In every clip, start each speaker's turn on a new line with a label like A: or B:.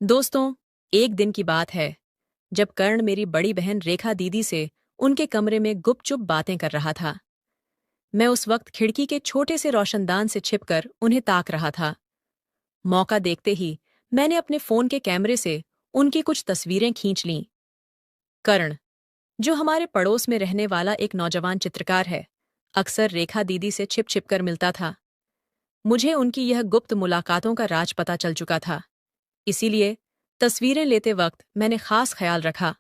A: दोस्तों, एक दिन की बात है जब कर्ण मेरी बड़ी बहन रेखा दीदी से उनके कमरे में गुपचुप बातें कर रहा था। मैं उस वक्त खिड़की के छोटे से रोशनदान से छिपकर उन्हें ताक रहा था। मौका देखते ही मैंने अपने फोन के कैमरे से उनकी कुछ तस्वीरें खींच लीं। कर्ण, जो हमारे पड़ोस में रहने वाला एक नौजवान चित्रकार है, अक्सर रेखा दीदी से छिप छिप कर मिलता था। मुझे उनकी यह गुप्त मुलाकातों का राज पता चल चुका था। इसीलिए तस्वीरें लेते वक्त मैंने खास ख्याल रखा,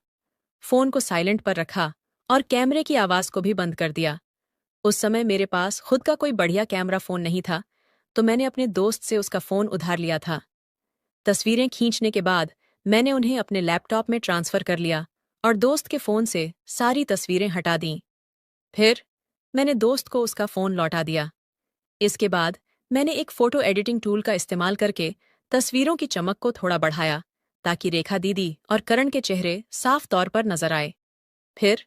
A: फोन को साइलेंट पर रखा और कैमरे की आवाज को भी बंद कर दिया। उस समय मेरे पास खुद का कोई बढ़िया कैमरा फोन नहीं था, तो मैंने अपने दोस्त से उसका फोन उधार लिया था। तस्वीरें खींचने के बाद मैंने उन्हें अपने लैपटॉप में ट्रांसफर कर लिया और दोस्त के फोन से सारी तस्वीरें हटा दीं। फिर मैंने दोस्त को उसका फोन लौटा दिया। इसके बाद मैंने एक फोटो एडिटिंग टूल का इस्तेमाल करके तस्वीरों की चमक को थोड़ा बढ़ाया, ताकि रेखा दीदी और करण के चेहरे साफ तौर पर नजर आए। फिर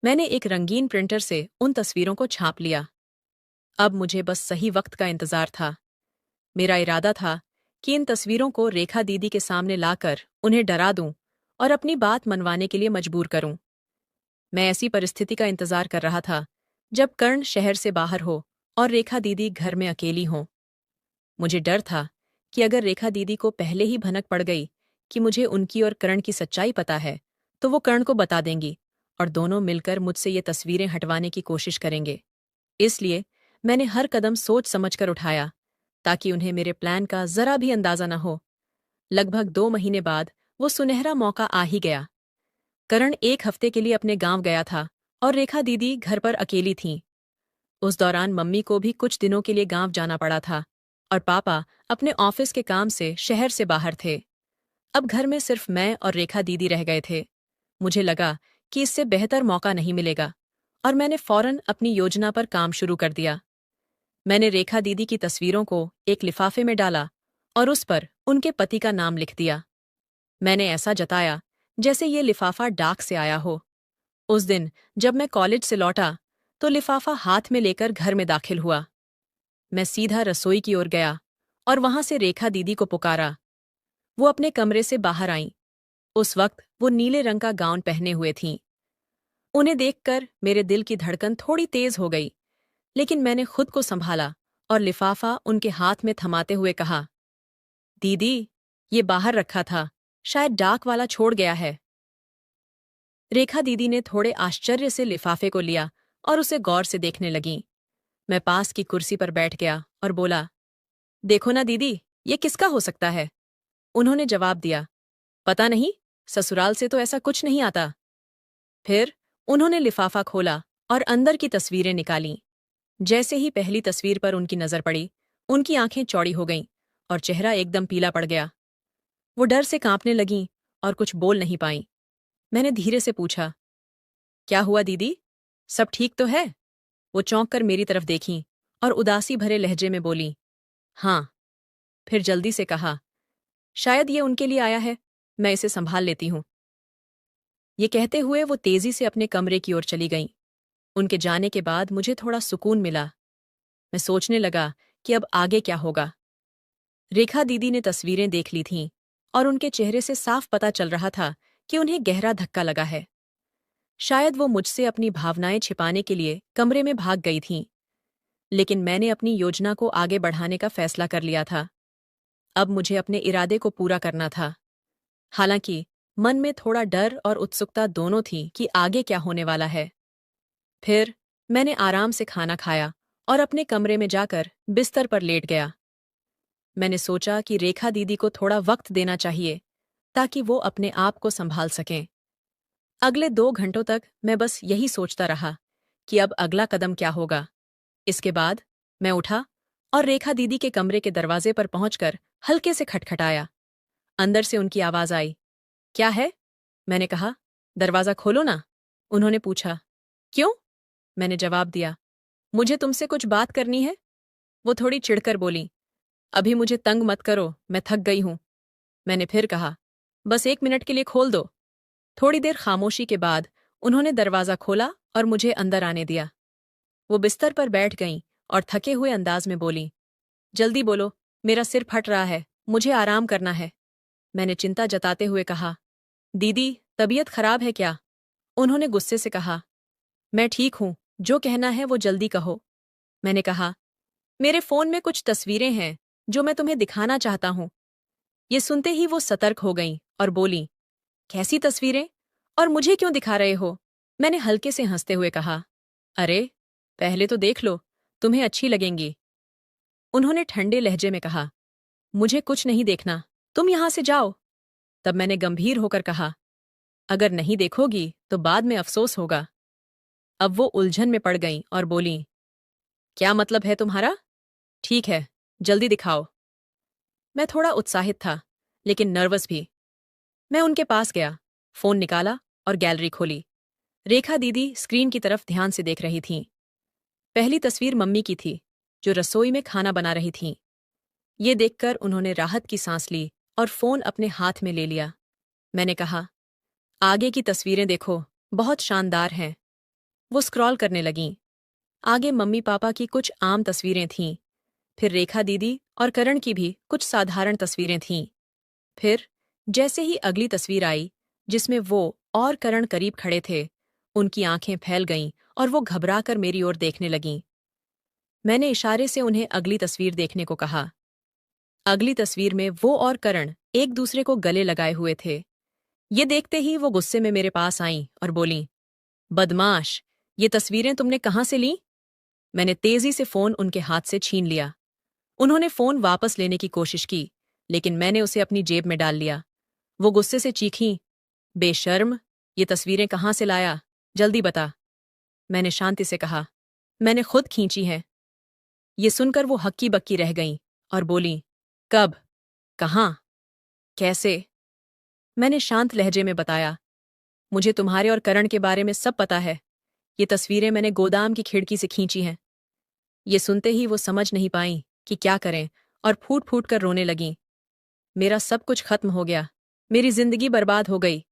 A: मैंने एक रंगीन प्रिंटर से उन तस्वीरों को छाप लिया। अब मुझे बस सही वक्त का इंतजार था। मेरा इरादा था कि इन तस्वीरों को रेखा दीदी के सामने लाकर उन्हें डरा दूं और अपनी बात मनवाने के लिए मजबूर करूं। मैं ऐसी परिस्थिति का इंतजार कर रहा था जब कर्ण शहर से बाहर हो और रेखा दीदी घर में अकेली हों। मुझे डर था कि अगर रेखा दीदी को पहले ही भनक पड़ गई कि मुझे उनकी और कर्ण की सच्चाई पता है, तो वो कर्ण को बता देंगी और दोनों मिलकर मुझसे ये तस्वीरें हटवाने की कोशिश करेंगे। इसलिए मैंने हर कदम सोच समझकर उठाया, ताकि उन्हें मेरे प्लान का जरा भी अंदाजा न हो। लगभग 2 महीने बाद वो सुनहरा मौका आ ही गया। करण एक हफ्ते के लिए अपने गांव गया था और रेखा दीदी घर पर अकेली थीं। उस दौरान मम्मी को भी कुछ दिनों के लिए गांव जाना पड़ा था और पापा अपने ऑफिस के काम से शहर से बाहर थे। अब घर में सिर्फ मैं और रेखा दीदी रह गए थे। मुझे लगा कि इससे बेहतर मौका नहीं मिलेगा और मैंने फौरन अपनी योजना पर काम शुरू कर दिया। मैंने रेखा दीदी की तस्वीरों को एक लिफाफे में डाला और उस पर उनके पति का नाम लिख दिया। मैंने ऐसा जताया जैसे ये लिफाफा डाक से आया हो। उस दिन जब मैं कॉलेज से लौटा, तो लिफाफा हाथ में लेकर घर में दाखिल हुआ। मैं सीधा रसोई की ओर गया और वहां से रेखा दीदी को पुकारा। वो अपने कमरे से बाहर आईं। उस वक्त वो नीले रंग का गाउन पहने हुए थीं। उन्हें देखकर मेरे दिल की धड़कन थोड़ी तेज हो गई, लेकिन मैंने खुद को संभाला और लिफाफा उनके हाथ में थमाते हुए कहा, दीदी, ये बाहर रखा था, शायद डाक वाला छोड़ गया है। रेखा दीदी ने थोड़े आश्चर्य से लिफाफे को लिया और उसे गौर से देखने लगीं। मैं पास की कुर्सी पर बैठ गया और बोला, देखो ना दीदी, ये किसका हो सकता है? उन्होंने जवाब दिया, पता नहीं, ससुराल से तो ऐसा कुछ नहीं आता। फिर उन्होंने लिफाफा खोला और अंदर की तस्वीरें निकालीं। जैसे ही पहली तस्वीर पर उनकी नजर पड़ी, उनकी आंखें चौड़ी हो गईं और चेहरा एकदम पीला पड़ गया। वो डर से कांपने लगीं और कुछ बोल नहीं पाईं। मैंने धीरे से पूछा, क्या हुआ दीदी? सब ठीक तो है? वो चौंक कर मेरी तरफ देखीं और उदासी भरे लहजे में बोलीं, हाँ। फिर जल्दी से कहा, शायद ये उनके लिए आया है, मैं इसे संभाल लेती हूँ। ये कहते हुए वो तेजी से अपने कमरे की ओर चली गईं। उनके जाने के बाद मुझे थोड़ा सुकून मिला। मैं सोचने लगा कि अब आगे क्या होगा। रेखा दीदी ने तस्वीरें देख ली थीं और उनके चेहरे से साफ पता चल रहा था कि उन्हें गहरा धक्का लगा है। शायद वो मुझसे अपनी भावनाएं छिपाने के लिए कमरे में भाग गई थीं, लेकिन मैंने अपनी योजना को आगे बढ़ाने का फैसला कर लिया था। अब मुझे अपने इरादे को पूरा करना था। हालांकि मन में थोड़ा डर और उत्सुकता दोनों थी कि आगे क्या होने वाला है। फिर मैंने आराम से खाना खाया और अपने कमरे में जाकर बिस्तर पर लेट गया। मैंने सोचा कि रेखा दीदी को थोड़ा वक्त देना चाहिए, ताकि वो अपने आप को संभाल सकें। अगले 2 घंटों तक मैं बस यही सोचता रहा कि अब अगला कदम क्या होगा। इसके बाद मैं उठा और रेखा दीदी के कमरे के दरवाजे पर पहुंचकर हल्के से खटखटाया। अंदर से उनकी आवाज आई, क्या है? मैंने कहा, दरवाजा खोलो ना। उन्होंने पूछा, क्यों? मैंने जवाब दिया, मुझे तुमसे कुछ बात करनी है। वो थोड़ी चिढ़कर बोली, अभी मुझे तंग मत करो, मैं थक गई हूं। मैंने फिर कहा, बस 1 मिनट के लिए खोल दो। थोड़ी देर खामोशी के बाद उन्होंने दरवाजा खोला और मुझे अंदर आने दिया। वो बिस्तर पर बैठ गईं और थके हुए अंदाज में बोली, जल्दी बोलो, मेरा सिर फट रहा है, मुझे आराम करना है। मैंने चिंता जताते हुए कहा, दीदी, तबीयत खराब है क्या? उन्होंने गुस्से से कहा, मैं ठीक हूं, जो कहना है वो जल्दी कहो। मैंने कहा, मेरे फोन में कुछ तस्वीरें हैं जो मैं तुम्हें दिखाना चाहता हूं। ये सुनते ही वो सतर्क हो गईं और बोलीं, कैसी तस्वीरें? और मुझे क्यों दिखा रहे हो? मैंने हल्के से हंसते हुए कहा, अरे, पहले तो देख लो, तुम्हें अच्छी लगेंगी। उन्होंने ठंडे लहजे में कहा, मुझे कुछ नहीं देखना, तुम यहां से जाओ। तब मैंने गंभीर होकर कहा, अगर नहीं देखोगी तो बाद में अफसोस होगा। अब वो उलझन में पड़ गईं और बोलीं, क्या मतलब है तुम्हारा? ठीक है, जल्दी दिखाओ। मैं थोड़ा उत्साहित था, लेकिन नर्वस भी। मैं उनके पास गया, फोन निकाला और गैलरी खोली। रेखा दीदी स्क्रीन की तरफ ध्यान से देख रही थीं। पहली तस्वीर मम्मी की थी, जो रसोई में खाना बना रही थीं। ये देखकर उन्होंने राहत की सांस ली और फोन अपने हाथ में ले लिया। मैंने कहा, आगे की तस्वीरें देखो, बहुत शानदार हैं। वो स्क्रॉल करने लगीं। आगे मम्मी पापा की कुछ आम तस्वीरें थीं, फिर रेखा दीदी और करण की भी कुछ साधारण तस्वीरें थीं। फिर जैसे ही अगली तस्वीर आई, जिसमें वो और करण करीब खड़े थे, उनकी आंखें फैल गईं और वो घबराकर मेरी ओर देखने लगीं। मैंने इशारे से उन्हें अगली तस्वीर देखने को कहा। अगली तस्वीर में वो और करण एक दूसरे को गले लगाए हुए थे। ये देखते ही वो गुस्से में मेरे पास आईं और बोलीं, बदमाश, ये तस्वीरें तुमने कहाँ से लीं? मैंने तेजी से फोन उनके हाथ से छीन लिया। उन्होंने फोन वापस लेने की कोशिश की, लेकिन मैंने उसे अपनी जेब में डाल लिया। वो गुस्से से चीखीं, बेशर्म, ये तस्वीरें कहाँ से लाया? जल्दी बता। मैंने शांति से कहा, मैंने खुद खींची हैं। ये सुनकर वो हक्की बक्की रह गईं और बोलीं, कब? कहाँ? कैसे? मैंने शांत लहजे में बताया, मुझे तुम्हारे और करण के बारे में सब पता है। ये तस्वीरें मैंने गोदाम की खिड़की से खींची हैं। ये सुनते ही वो समझ नहीं पाईं कि क्या करें और फूट फूट कर रोने लगीं। मेरा सब कुछ खत्म हो गया, मेरी जिंदगी बर्बाद हो गई।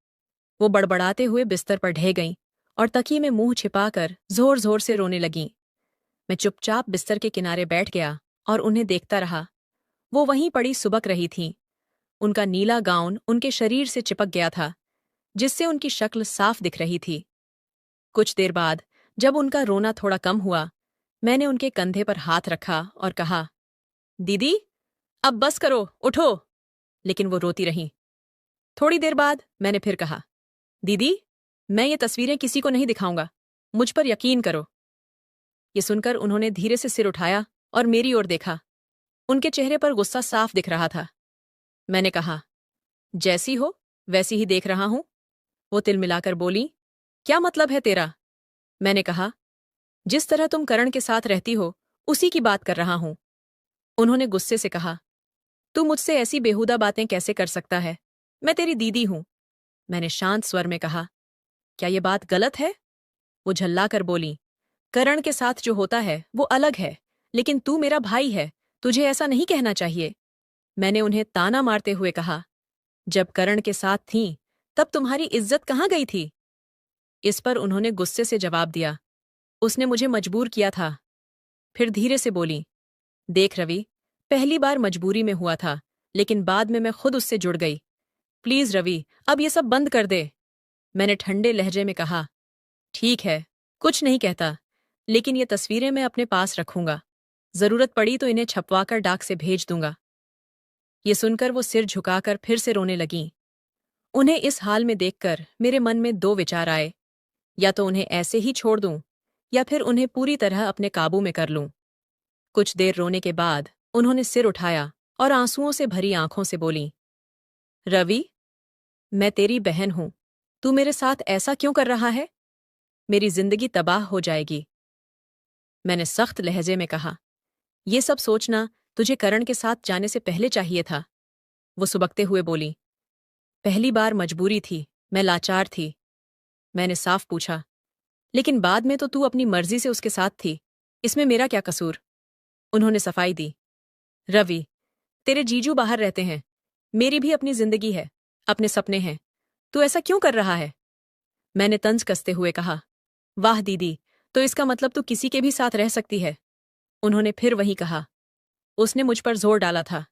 A: वो बड़बड़ाते हुए बिस्तर पर ढह गईं और तकिए में मुंह छिपाकर जोर जोर से रोने लगीं। मैं चुपचाप बिस्तर के किनारे बैठ गया और उन्हें देखता रहा। वो वहीं पड़ी सुबक रही थीं। उनका नीला गाउन उनके शरीर से चिपक गया था, जिससे उनकी शक्ल साफ दिख रही थी। कुछ देर बाद, जब उनका रोना थोड़ा कम हुआ, मैंने उनके कंधे पर हाथ रखा और कहा, दीदी, अब बस करो, उठो। लेकिन वो रोती रहीं। थोड़ी देर बाद मैंने फिर कहा, दीदी, मैं ये तस्वीरें किसी को नहीं दिखाऊंगा, मुझ पर यकीन करो। ये सुनकर उन्होंने धीरे से सिर उठाया और मेरी ओर देखा। उनके चेहरे पर गुस्सा साफ दिख रहा था। मैंने कहा, जैसी हो वैसी ही देख रहा हूं। वो तिलमिलाकर बोली, क्या मतलब है तेरा? मैंने कहा, जिस तरह तुम करण के साथ रहती हो, उसी की बात कर रहा हूं। उन्होंने गुस्से से कहा, तू मुझसे ऐसी बेहुदा बातें कैसे कर सकता है? मैं तेरी दीदी हूं। मैंने शांत स्वर में कहा, क्या ये बात गलत है? वो झल्लाकर बोली, करण के साथ जो होता है वो अलग है, लेकिन तू मेरा भाई है, तुझे ऐसा नहीं कहना चाहिए। मैंने उन्हें ताना मारते हुए कहा, जब करण के साथ थीं, तब तुम्हारी इज्जत कहाँ गई थी? इस पर उन्होंने गुस्से से जवाब दिया, उसने मुझे मजबूर किया था। फिर धीरे से बोली, देख रवि, पहली बार मजबूरी में हुआ था, लेकिन बाद में मैं खुद उससे जुड़ गई। प्लीज रवि, अब ये सब बंद कर दे। मैंने ठंडे लहजे में कहा, ठीक है, कुछ नहीं कहता, लेकिन ये तस्वीरें मैं अपने पास रखूंगा। जरूरत पड़ी तो इन्हें छपवाकर डाक से भेज दूंगा। ये सुनकर वो सिर झुकाकर फिर से रोने लगीं। उन्हें इस हाल में देखकर मेरे मन में दो विचार आए, या तो उन्हें ऐसे ही छोड़ दूं, या फिर उन्हें पूरी तरह अपने काबू में कर लूं। कुछ देर रोने के बाद उन्होंने सिर उठाया और आंसुओं से भरी आंखों से बोलीं, रवि, मैं तेरी बहन हूं, तू मेरे साथ ऐसा क्यों कर रहा है? मेरी जिंदगी तबाह हो जाएगी। मैंने सख्त लहजे में कहा, ये सब सोचना तुझे करण के साथ जाने से पहले चाहिए था। वो सुबकते हुए बोली, पहली बार मजबूरी थी, मैं लाचार थी। मैंने साफ पूछा, लेकिन बाद में तो तू अपनी मर्जी से उसके साथ थी, इसमें मेरा क्या कसूर? उन्होंने सफाई दी, रवि, तेरे जीजू बाहर रहते हैं, मेरी भी अपनी जिंदगी है, अपने सपने हैं, तू ऐसा क्यों कर रहा है? मैंने तंज कसते हुए कहा, वाह दीदी, तो इसका मतलब तू किसी के भी साथ रह सकती है। उन्होंने फिर वही कहा, उसने मुझ पर जोर डाला था।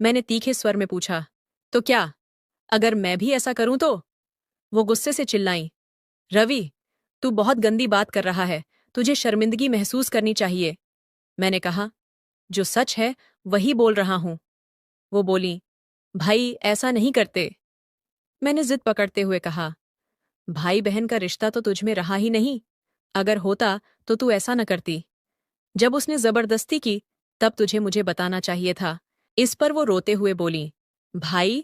A: मैंने तीखे स्वर में पूछा, तो क्या अगर मैं भी ऐसा करूं तो? वो गुस्से से चिल्लाई। रवि, तू बहुत गंदी बात कर रहा है, तुझे शर्मिंदगी महसूस करनी चाहिए। मैंने कहा, जो सच है वही बोल रहा हूं। वो बोली, भाई ऐसा नहीं करते। मैंने जिद पकड़ते हुए कहा, भाई बहन का रिश्ता तो तुझ में रहा ही नहीं। अगर होता तो तू ऐसा न करती। जब उसने जबरदस्ती की तब तुझे मुझे बताना चाहिए था। इस पर वो रोते हुए बोली, भाई